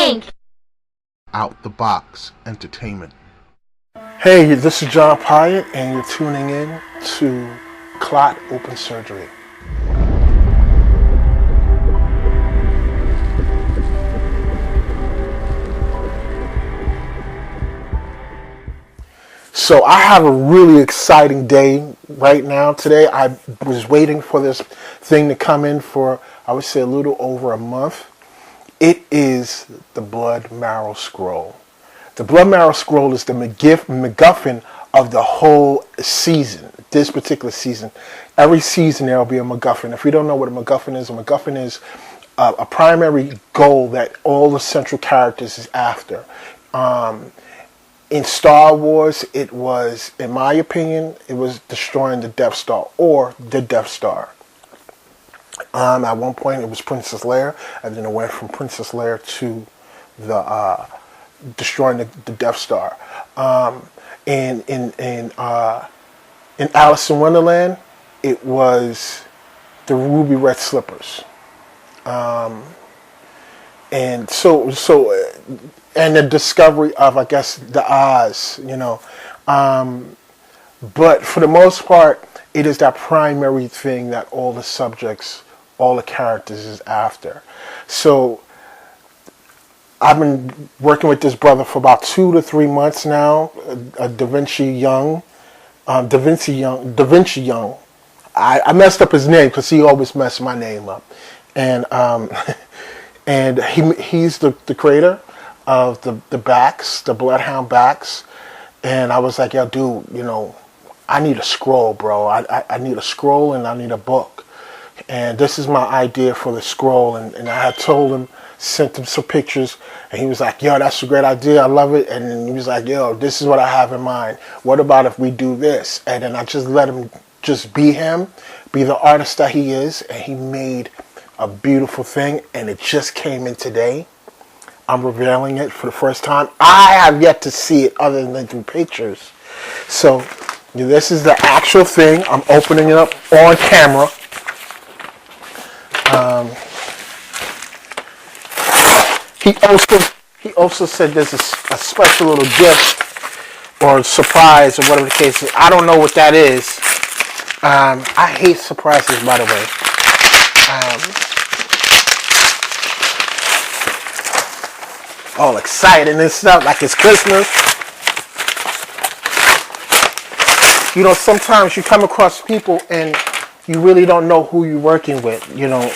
Inc. Out the Box Entertainment. Hey, this is John Pyatt, and you're tuning in to Clot Open Surgery. So I have a really exciting day right now. Today I was waiting for this thing to come in for, I would say, a little over a month. It is the Blood Marrow Scroll. The Blood Marrow Scroll is the MacGuffin of the whole season, this particular season. Every season there will be a MacGuffin. If you don't know what a MacGuffin is a primary goal that all the central characters is after. In Star Wars, it was, in my opinion, it was destroying the Death Star or the Death Star. At one point, it was Princess Leia, and then it went from Princess Leia to the destroying the Death Star. In Alice in Wonderland, it was the Ruby Red Slippers. And and the discovery of, I guess, the Oz, you know. But for the most part, it is that primary thing that all the subjects, all the characters is after. So I've been working with this brother for about 2 to 3 months now, Davence Young. I messed up his name because he always messed my name up. And and he's the creator of the backs, the Bloodhound backs. And I was like, yo, dude, you know, I need a scroll, bro. I need a scroll and I need a book. And this is my idea for the scroll. And I had told him, sent him some pictures, and he was like, yo, that's a great idea. I love it. And then he was like, yo, this is what I have in mind. What about if we do this? And then I just let him just be him, be the artist that he is. And he made a beautiful thing. And it just came in today. I'm revealing it for the first time. I have yet to see it other than through pictures. So this is the actual thing. I'm opening it up on camera. He also said there's a special little gift or surprise or whatever the case is. I don't know what that is. I hate surprises, by the way. All excited and stuff like it's Christmas. You know, sometimes you come across people and you really don't know who you're working with, you know.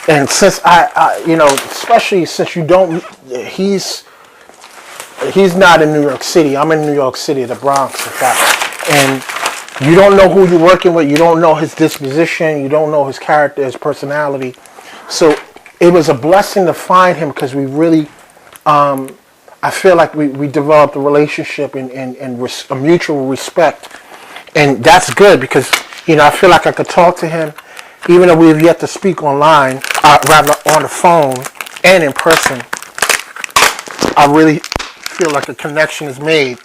And since I you know, especially since you don't, he's not in New York City. I'm in New York City, the Bronx, in fact. And you don't know who you're working with. You don't know his disposition. You don't know his character, his personality. So it was a blessing to find him because we really, I feel like we developed a relationship and a mutual respect. And that's good because, you know, I feel like I could talk to him even though we have yet to speak online, rather on the phone and in person. I really feel like a connection is made.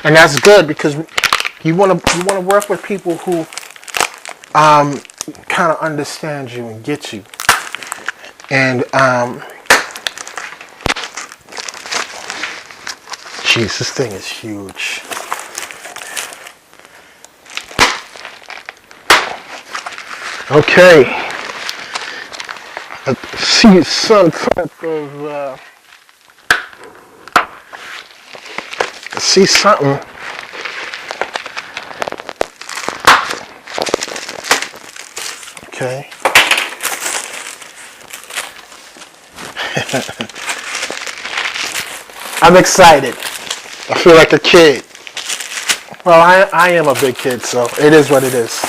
And that's good because you want to work with people who kind of understand you and get you. And jeez, this thing is huge. Okay. I see some type of I see something. Okay. I'm excited. I feel like a kid. Well, I am a big kid, so it is what it is.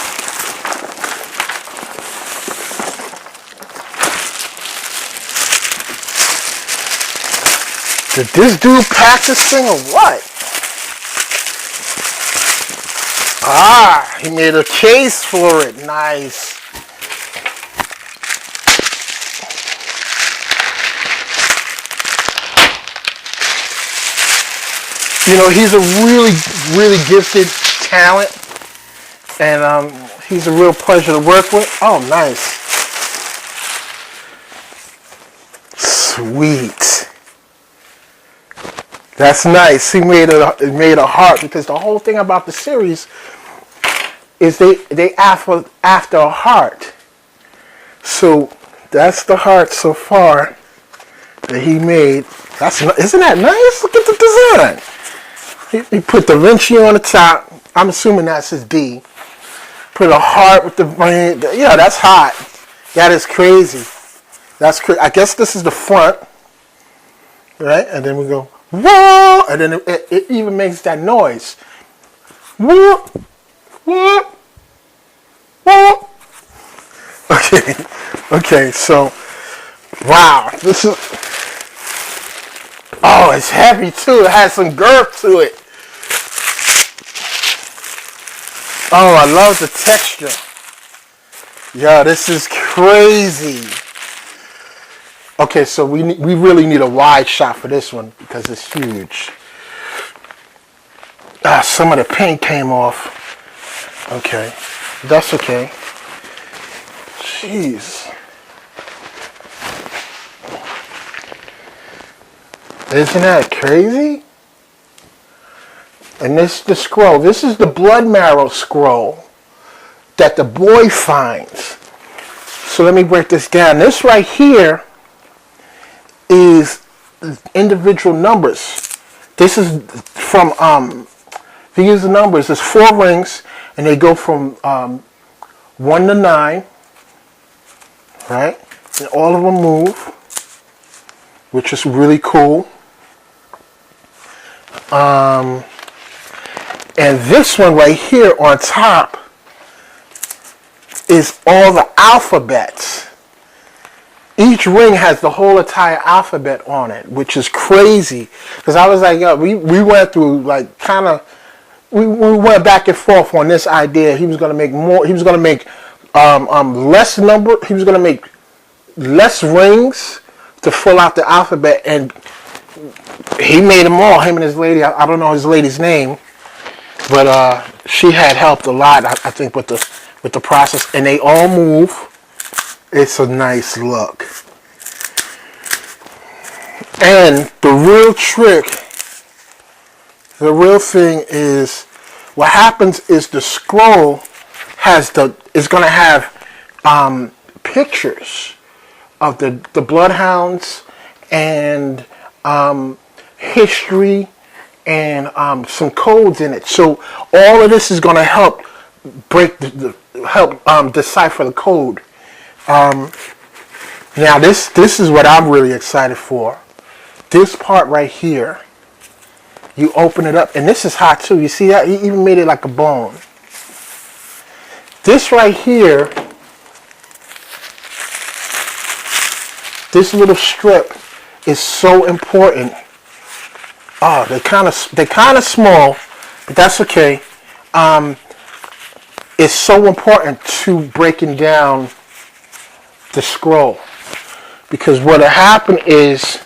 Did this dude pack this thing or what? Ah, he made a case for it. Nice. You know, he's a really, really gifted talent. And he's a real pleasure to work with. Oh, nice. Sweet. That's nice. He made a heart, because the whole thing about the series is they after a heart. So that's the heart so far that he made. Isn't that nice? Look at the design. He put Da Vinci on the top. I'm assuming that's his D. Put a heart with the brain. Yeah, that's hot. That is crazy. That's crazy. I guess this is the front, right? And then we go, whoa! And then it even makes that noise. Whoa! Whoa! Whoa! Okay, so, wow. This is, oh, it's heavy too. It has some girth to it. Oh, I love the texture. Yeah, this is crazy. Okay, so we really need a wide shot for this one because it's huge. Some of the paint came off. Okay, that's okay. Jeez. Isn't that crazy? And this is the scroll. This is the Blood Marrow Scroll that the boy finds. So let me break this down. This right here is individual numbers. This is from, these are numbers. There's 4 rings, and they go from 1 to 9, right? And all of them move, which is really cool. And this one right here on top is all the alphabets. Each ring has the whole entire alphabet on it, which is crazy. Because I was like, yo, we went through like kind of, we went back and forth on this idea. He was going to make more. He was going to make less number. He was going to make less rings to fill out the alphabet, and he made them all. Him and his lady. I don't know his lady's name, but she had helped a lot. I think with the process, and they all move. It's a nice look. And the real trick, the real thing is, what happens is the scroll is going to have pictures of the bloodhounds and history and some codes in it. So all of this is going to help decipher the code. Now this is what I'm really excited for. This part right here, you open it up, and this is hot too. You see that? He even made it like a bone. This right here, this little strip is so important. Oh, they're kind of small, but that's okay. It's so important to breaking down the scroll, because what'll happen is,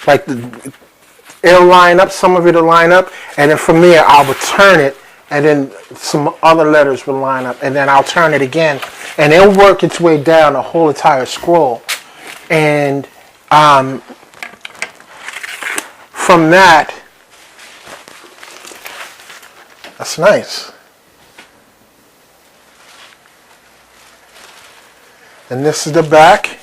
like, it'll line up, some of it'll line up, and then from there I'll return it, and then some other letters will line up, and then I'll turn it again, and it'll work its way down the whole entire scroll. And from that, that's nice. And this is the back.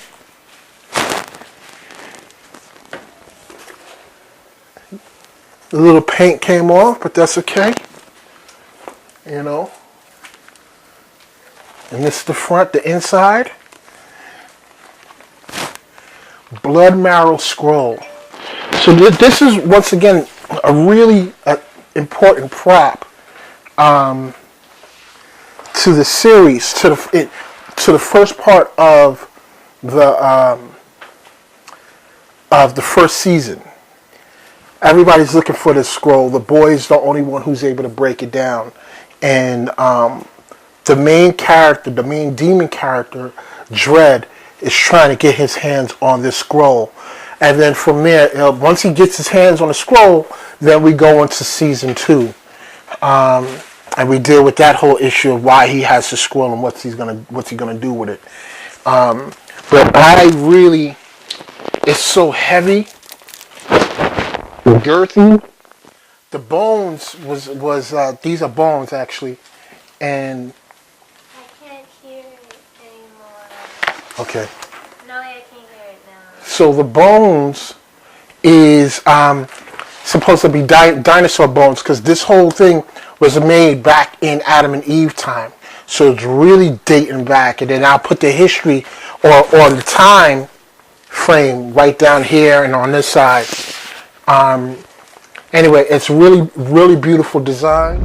The little paint came off, but that's okay. You know. And this is the front, the inside. Blood Marrow Scroll. So this is, once again, a really important prop to the series, to the first part of the first season. Everybody's looking for this scroll. The boy's the only one who's able to break it down, and the main character, the main demon character, Dread, is trying to get his hands on this scroll. And then from there, once he gets his hands on the scroll, then we go into season 2. And we deal with that whole issue of why he has the scroll and what's he gonna do with it. But But I really, it's so heavy, girthy. The bones was these are bones actually, and I can't hear it anymore. okay. No, I can't hear it now. So the bones is supposed to be dinosaur bones because this whole thing was made back in Adam and Eve time. So it's really dating back, and then I'll put the history or the time frame right down here and on this side. Anyway, it's really beautiful design.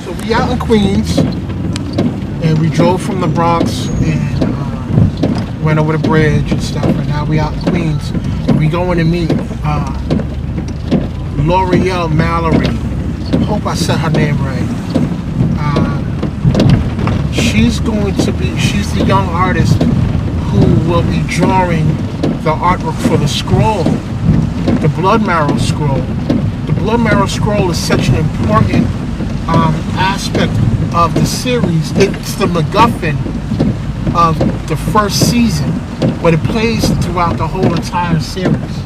So we out in Queens, and we drove from the Bronx and went over the bridge and stuff. And now we out in Queens, and we going to meet Laurel Morley. Hope I said her name right. She's the young artist who will be drawing the artwork for the scroll, the Blood Marrow Scroll. The Blood Marrow Scroll is such an important aspect of the series. It's the MacGuffin of the first season, but it plays throughout the whole entire series.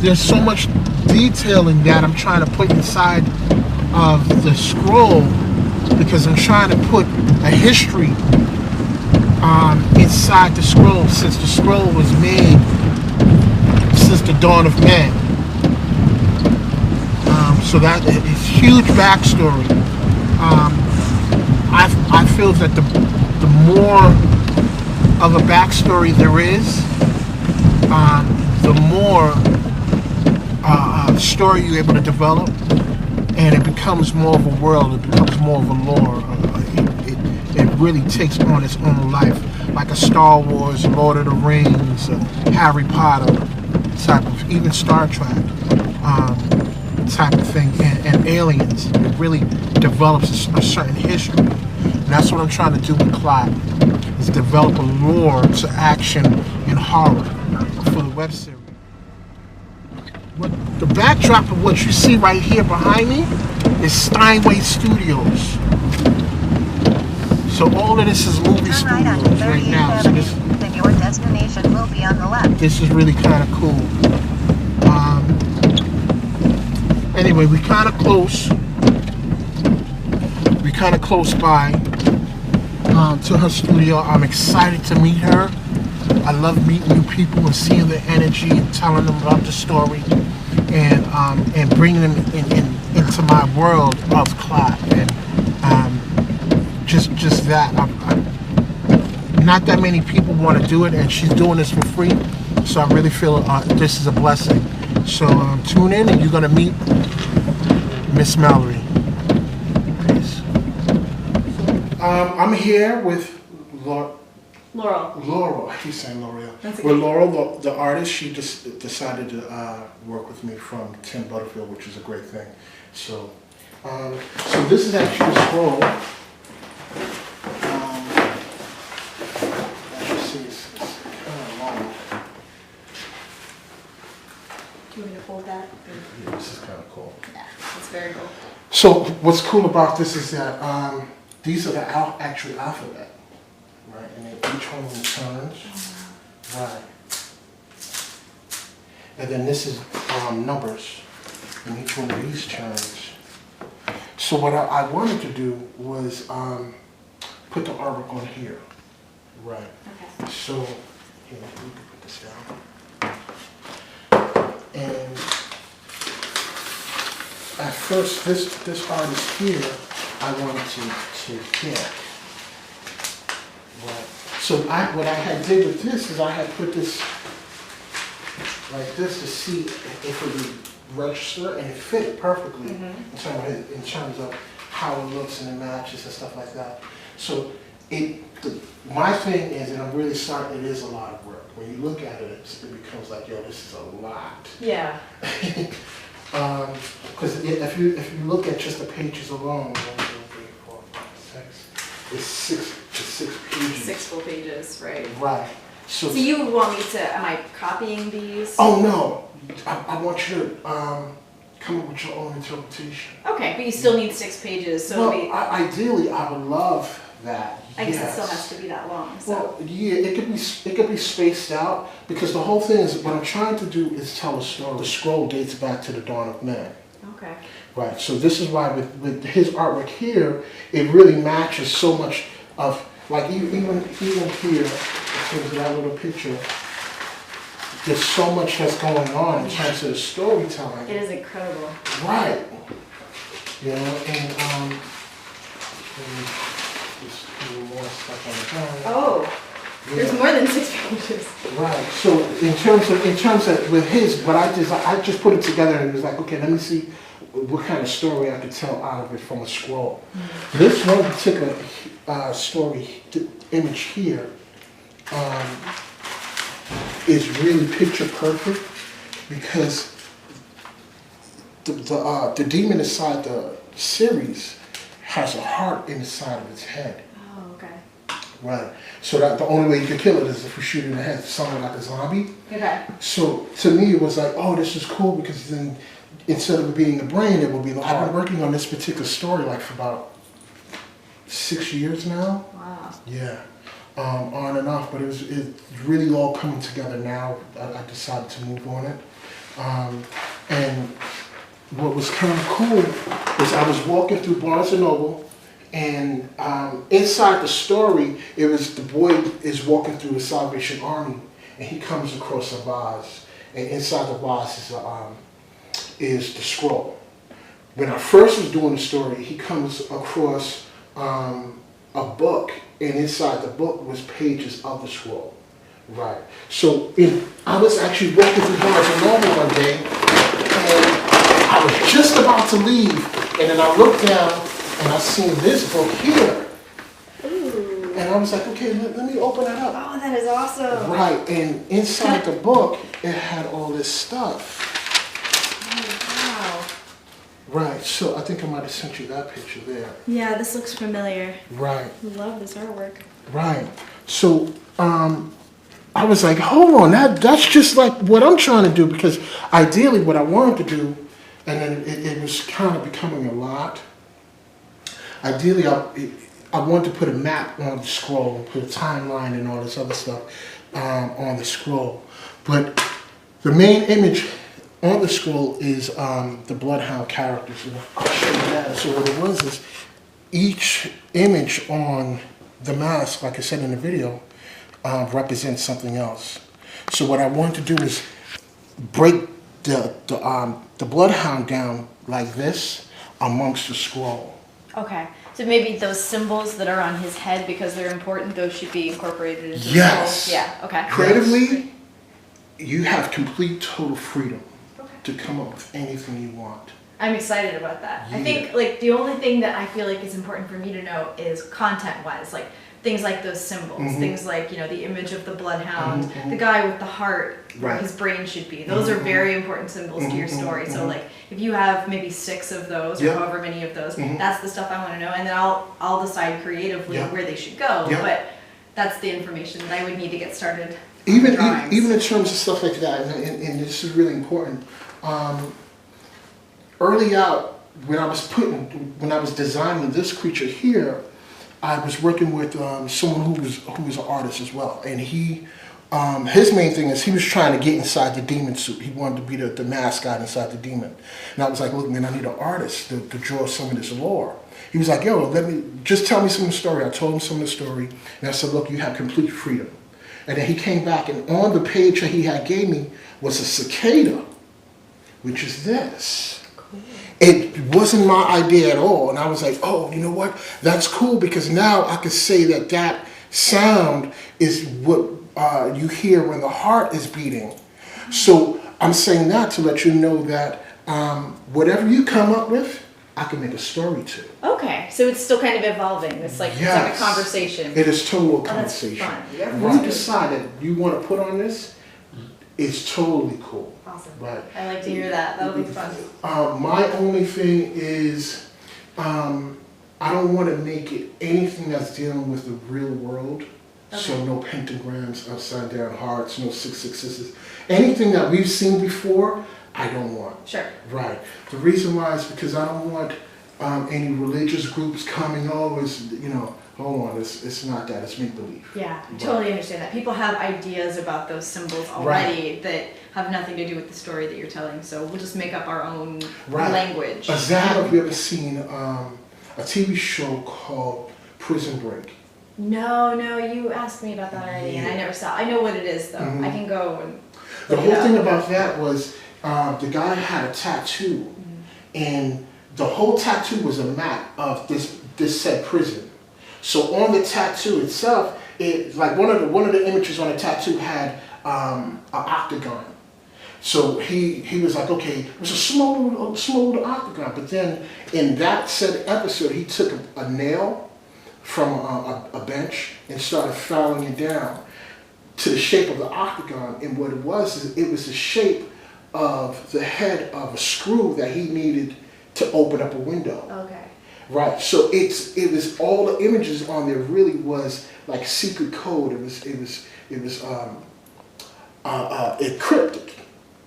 There's so much detailing that I'm trying to put inside of the scroll because I'm trying to put a history inside the scroll since the scroll was made since the dawn of man. So that is huge backstory. I feel that the more of a backstory there is, the more story you're able to develop, and it becomes more of a world, it becomes more of a lore. It really takes on its own life, like a Star Wars, Lord of the Rings, Harry Potter type of, even Star Trek type of thing, and Aliens. It really develops a certain history, and that's what I'm trying to do with Clot, is develop a lore to action and horror for the web series. The backdrop of what you see right here behind me is Steinway Studios. So all of this is movie studios right now. So then your destination will be on the left. This is really kind of cool. Anyway, we kind of close. We kind of close by to her studio. I'm excited to meet her. I love meeting new people and seeing their energy and telling them about the story, and bringing them into my world of Clot, and just that. Not that many people want to do it, and she's doing this for free, so I really feel this is a blessing. So tune in, and you're gonna meet Miss Mallory. Peace. I'm here with Laurel. Laurel, I keep saying L'Oreal. That's Well, okay. Laurel, the artist, she just decided to work with me from Tim Butterfield, which is a great thing. So, so this is actually a scroll. As you see, it's kind of long. Do you want me to hold that? Yeah, this is kind of cool. Yeah, it's very cool. So, what's cool about this is that these are the actual alphabet. Right, and then each one of them turns. Right. And then this is numbers, and each one of these turns. So what I wanted to do was put the artwork on here. Right. Okay. So, here, we can put this down. And at first, this artist here, I wanted to get. Right. So what I had did with this is I had put this like this to see if it would register, and it fit perfectly in terms of how it looks and it matches and stuff like that. So my thing is, and I'm really sorry, it is a lot of work. When you look at it, it becomes like, yo, this is a lot. Yeah. Because if you look at just the pages alone, 1, 2, 3, 4, 5, 6, it's six pages. 6 full pages, right. Right. So you would want me to, am I copying these? oh no, I want you to come up with your own interpretation. Okay, but you still need 6 pages, so Well, it'll be, ideally, I would love that. I guess yes. it still has to be that long, so. Well, yeah, it could be spaced out because the whole thing is what I'm trying to do is tell a story. The scroll dates back to the dawn of man. Okay. Right. So this is why with his artwork here, it really matches so much of like even here in terms of that little picture. There's so much that's going on in terms of the storytelling. It is incredible. Right. You know, and just a little more stuff on the back. Oh, there's more than 6 pages. Right. So in terms of with his, what I just put it together and it was like, okay, let me see what kind of story I could tell out of it from a scroll. Mm-hmm. This one particular story, image here, is really picture perfect because the demon inside the series has a heart inside of its head. Oh, okay. Right. So that the only way you can kill it is if we shoot it in the head, something like a zombie. Okay. So to me it was like, oh, this is cool because then instead of it being the brain, it will be the heart. I've been working on this particular story like for about 6 years now. Wow. Yeah. On and off, but it's really all coming together now. I decided to move on it. And what was kind of cool is I was walking through Barnes & Noble, and inside the story, it was the boy is walking through the Salvation Army, and he comes across a vase, and inside the vase is the scroll. When I first was doing the story, he comes across a book, and inside the book was pages of the scroll. Right. So I was actually walking through Barnes & Noble one day, and I was just about to leave, and then I looked down, and I seen this book here. Ooh. And I was like, okay, let me open it up. Oh, that is awesome. Right, and inside the book, it had all this stuff. Oh, wow. Right, so I think I might have sent you that picture there. Yeah, this looks familiar. Right. I love this artwork. Right. So I was like, hold on, that's just like what I'm trying to do, because ideally what I wanted to do, and then it was kind of becoming a lot. Ideally, I wanted to put a map on the scroll, put a timeline and all this other stuff on the scroll. But the main image on the scroll is the Bloodhound characters. And I'll show you that. So what it was is each image on the mask, like I said in the video, represents something else. So what I want to do is break the Bloodhound down like this amongst the scroll. Okay, so maybe those symbols that are on his head, because they're important, those should be incorporated into Yes. the scroll. Yeah, okay. Creatively, you have complete total freedom Okay. to come up with anything you want. I'm excited about that. I Yeah. think like the only thing that I feel like is important for me to know is content-wise, like things like those symbols, Mhm. things like, you know, the image of the bloodhound, Mhm, the guy with the heart where Right. his brain should be. Those are Mhm. very important symbols to your Mhm, story. So mhm. like if you have maybe 6 of those or Yeah. however many of those, Mhm. that's the stuff I want to know, and then I'll decide creatively Yeah. where they should go. Yeah. But that's the information that I would need to get started. on Even the drawings. even in terms of stuff like that, and this is really important. Early out, when I was designing this creature here, I was working with someone who was an artist as well, and he. His main thing is he was trying to get inside the demon suit. He wanted to be the mascot inside the demon. And I was like, look, man, I need an artist to draw some of this lore. He was like, yo, just tell me some of the story. I told him some of the story, and I said, look, you have complete freedom. And then he came back, and on the page that he had gave me was a cicada, which is this. Cool. It wasn't my idea at all, and I was like, oh, you know what? That's cool, because now I could say that sound is what you hear when the heart is beating. So I'm saying that to let you know that whatever you come up with, I can make a story to. Okay, so it's still kind of evolving. It's like, it's like a Yes. conversation. It is total that's conversation. fun. Whatever you decide that you want to put on this, it's totally cool. Awesome. Right. I like to hear that. That'll be fun. My only thing is, I don't want to make it anything that's dealing with the real world. So Okay. no pentagrams, upside down hearts, no 666s. Anything that we've seen before, I don't want. Sure. Right. The reason why is because I don't want any religious groups coming over. Hold on, it's not that. It's make believe. Yeah, I totally understand that. People have ideas about those symbols already that have nothing to do with the story that you're telling. So we'll just make up our own language. Azad, have you ever seen a TV show called Prison Break? No, you asked me about that already, and I never saw. I know what it is though. I can go and. The whole thing about that was the guy had a tattoo, and the whole tattoo was a map of this said prison. So on the tattoo itself, like one of the images on the tattoo had an octagon. So he was like, okay, it was a small little octagon. But then in that said episode, he took a nail from a bench and started filing it down to the shape of the octagon. And what it was is it was the shape of the head of a screw that he needed to open up a window. Okay. Right. So it was all the images on there really was like secret code. It was encrypted.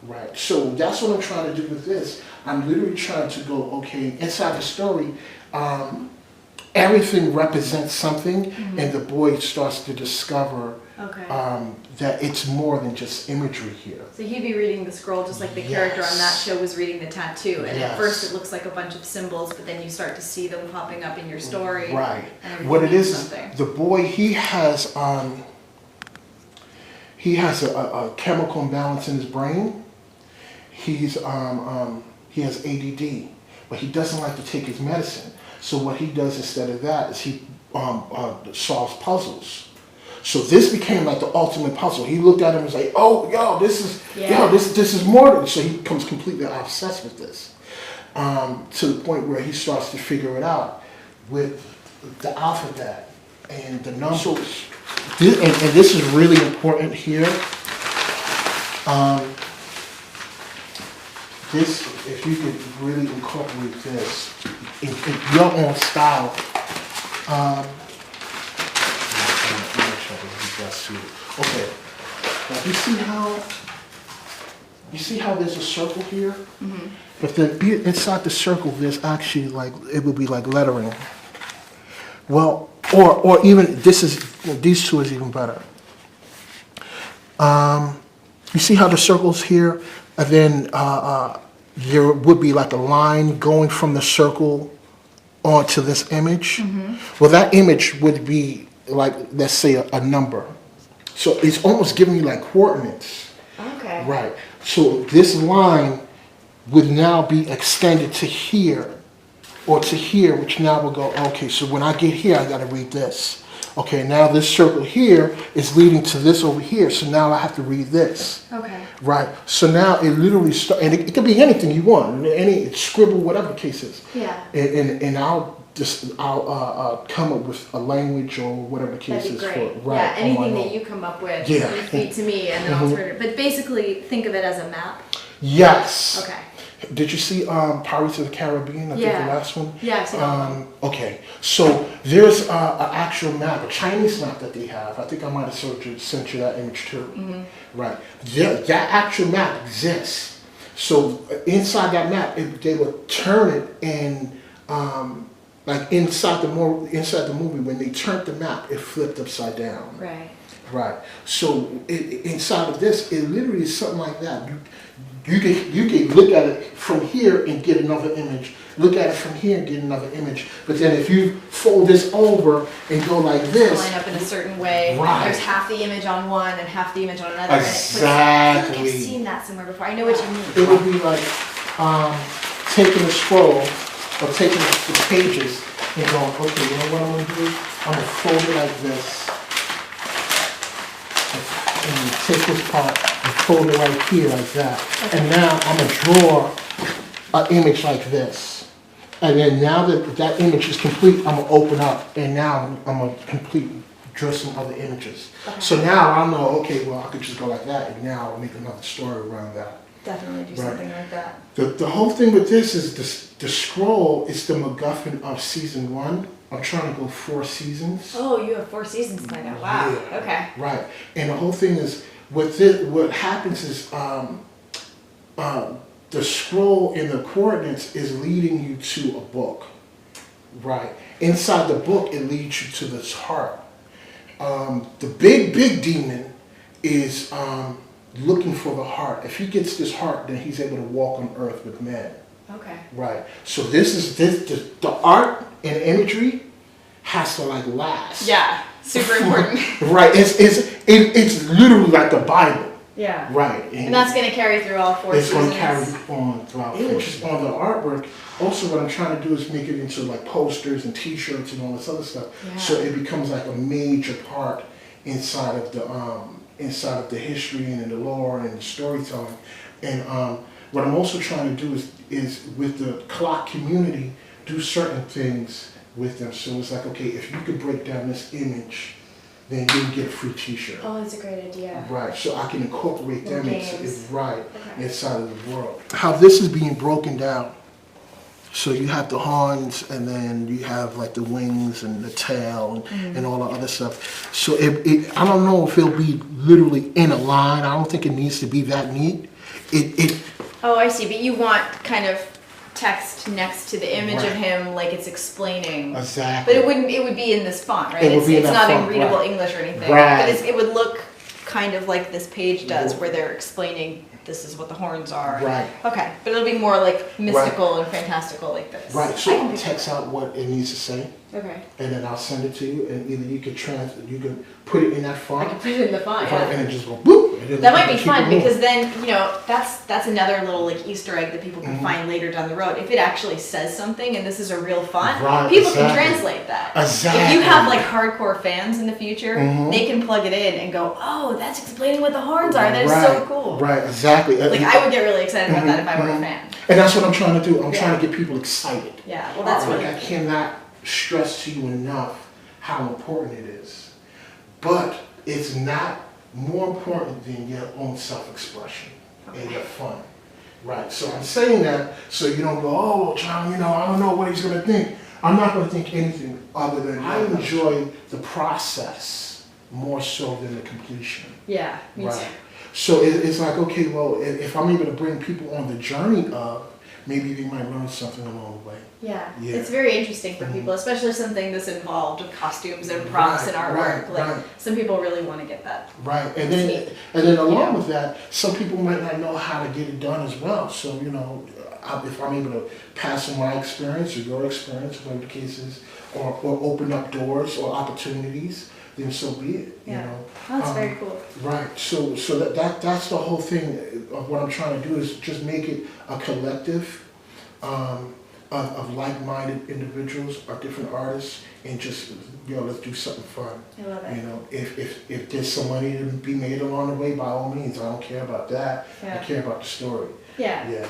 Right. So that's what I'm trying to do with this. I'm literally trying to go, okay, inside the story, everything represents something, and the boy starts to discover that it's more than just imagery here. So he'd be reading the scroll just like the character on that show was reading the tattoo. And at first it looks like a bunch of symbols, but then you start to see them popping up in your story. Right. And What it is something. the boy, he has a chemical imbalance in his brain. He has ADD, but he doesn't like to take his medicine. So what he does instead of that is he solves puzzles. So this became like the ultimate puzzle. He looked at him and was like, "Oh, this is more than." So he becomes completely obsessed with this, to the point where he starts to figure it out with the alphabet and the numbers. So and this is really important here. This, if you could really incorporate this in your own style. Okay. Now you see how there's a circle here? But then inside the circle, there's actually it would be like lettering. Well, or even these two is even better. You see how the circle's here? And then there would be like a line going from the circle onto this image. Well, that image would be like, let's say, a number. So it's almost giving you like coordinates. Okay. Right. So this line would now be extended to here or to here, which now will go, okay, so when I get here, I got to read this. Okay, now this circle here is leading to this over here, so now I have to read this. Okay. Right. So now it literally starts, and it could be anything you want, any scribble, whatever the case is. Yeah. And I'll come up with a language or whatever the case That'd be is great. for. Right. Yeah, anything that you come up with, you feed to me, and then I'll turn it. But basically, think of it as a map. Yes. Okay. Did you see Pirates of the Caribbean? I think the last one. Yeah, I've seen that. Okay, so there's an actual map, a Chinese map that they have. I think I might have sent you that image too. Right. That actual map exists. So inside that map, they would turn it, and like inside the movie, when they turned the map, it flipped upside down. Right. Right. So inside of this, it literally is something like that. You can look at it from here and get another image. Look at it from here and get another image. But then if you fold this over and go like this, line up in a certain way. Right. There's half the image on one and half the image on another. Exactly. And I think I've seen that somewhere before. I know what you mean. it would be like taking a scroll or taking the pages and going, okay, you know what I'm going to do? I'm going to fold it like this. And take this part and fold it right here like that. And now I'm going to draw an image like this. And then now that image is complete, I'm going to open up, and now I'm going to complete draw some other images. Okay. So now I know, okay, well, I could just go like that, and now I'll make another story around that. Definitely do something like that. The whole thing with this is the scroll is the MacGuffin of season 1. I'm trying to go 4 seasons. Oh, you have 4 seasons planned out. Wow. Yeah. Okay. Right. And the whole thing is, what happens is the scroll in the coordinates is leading you to a book. Right. Inside the book, it leads you to this heart. The big demon is looking for the heart. If he gets this heart, then he's able to walk on earth with men. Okay. Right. So the art and imagery has to like last. Yeah. Super important. Right. It's literally like the Bible. Yeah. Right. And that's going to carry through all 4 It's seasons. going to carry on throughout. Which on the artwork. Also, what I'm trying to do is make it into like posters and T-shirts and all this other stuff. Yeah. So it becomes like a major part inside of the history and the lore and the storytelling. And what I'm also trying to do is with the clot community, do certain things with them. So it's like, okay, if you could break down this image, then you can get a free T-shirt. Oh, that's a great idea. Right, so I can incorporate them Okay. inside of the world. How this is being broken down. So you have the horns, and then you have like the wings and the tail and all the other stuff. So I don't know if it'll be literally in a line. I don't think it needs to be that neat. Oh, I see. But you want kind of text next to the image of Right. him, like it's explaining. Exactly. But it would be in this font, right? It would be in it's that not font, in readable right. English or anything. Right. But it would look kind of like this page does, where they're explaining this is what the horns are. Right. Okay. But it'll be more like mystical and fantastical like this. Right, I so can I'll picture text that. out what it needs to say, Okay. and then I'll send it to you, and either you can put it in that I font, can put it in the font, right, yeah. and it just go boop. And then That might be keep it fun moving. because then, that's another little like Easter egg that people can Mm-hmm. find later down the road. If it actually says something and this is a real font, Right, people can exactly. translate that. Exactly. If you have like hardcore fans in the future, Mhm. they can plug it in and go, oh, that's explaining what the horns are. That is so cool. Right, exactly. Like I would get really excited about that if I were a Mhm. fan. And that's what I'm trying to do. I'm Yeah. trying to get people excited. Yeah, well that's Like, really I cannot stress to you enough how important it is. But it's not more important than your own self-expression and your fun. Right, so I'm saying that so you don't go, oh, John, I don't know what he's going to think. I'm not going to think anything other than I enjoy the process more so than the completion. Yeah, me Right. too. So it's like, okay, well, if I'm able to bring people on the journey of, maybe they might learn something along the way. Yeah. Yeah. It's very interesting for people, especially something that's involved with costumes and props and artwork. Like some people really want to get that. Right, and then along Yeah. with that, some people might not know how to get it done as well. So if I'm able to pass on my experience or your experience, whatever the case is, or open up doors or opportunities, then so be it. Yeah. That's very cool. Right. So that's the whole thing of what I'm trying to do is just make it a collective of like-minded individuals or different artists, and just let's do something fun. I love it. If there's some money to be made along the way, by all means, I don't care about that. Yeah. I care about the story. Yeah. Yeah.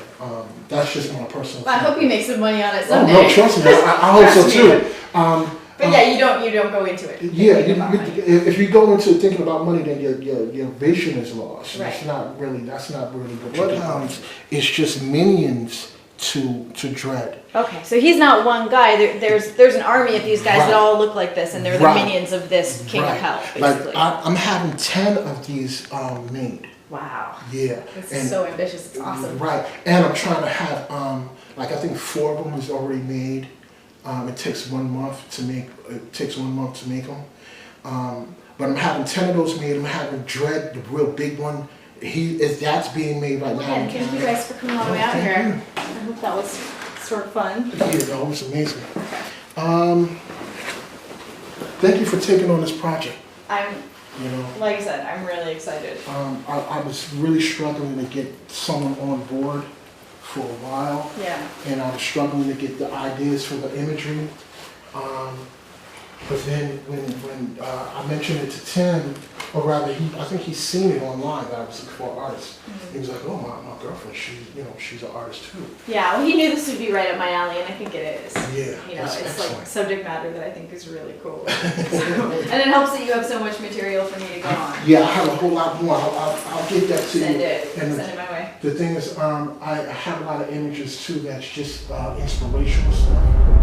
That's just my personal. Well, I hope you make some money on it Oh someday. no, trust me. I hope so Trust too. me. But yeah, you don't go into it. Yeah, thinking about money. if you go into thinking about money, then your vision is lost. Right. That's not really what Bloodhounds is just minions to Dread. Okay, so he's not one guy. There's an army of these guys that all look like this, and they're the Right. minions of this king of hell, basically. Like I'm having 10 of these made. Wow. Yeah. This is so ambitious. It's awesome. Right, and I'm trying to have I think 4 of them is already made. It takes 1 month to make. It takes 1 month to make them. But I'm having 10 of those made. I'm having Dread, the real big one. That's being made right now. Yeah, thank you guys for coming all the way out Thank here. you. I hope that was sort of fun. Yeah, that was amazing. Thank you for taking on this project. Like I said, I'm really excited. I was really struggling to get someone on board for a while. Yeah. And I was struggling to get the ideas for the imagery. But then when I mentioned it to Tim, or rather, I think he's seen it online that I was looking for an artist. Mm-hmm. He was like, "Oh, my girlfriend, she's an artist too." Yeah, well, he knew this would be right up my alley, and I think it is. Yeah, that's it's excellent. like subject matter that I think is really cool. And it helps that you have so much material for me to go on. Yeah, I have a whole lot more. I'll get that to Send you. it. And Send it my way. the thing is, I have a lot of images too that's just inspirational stuff.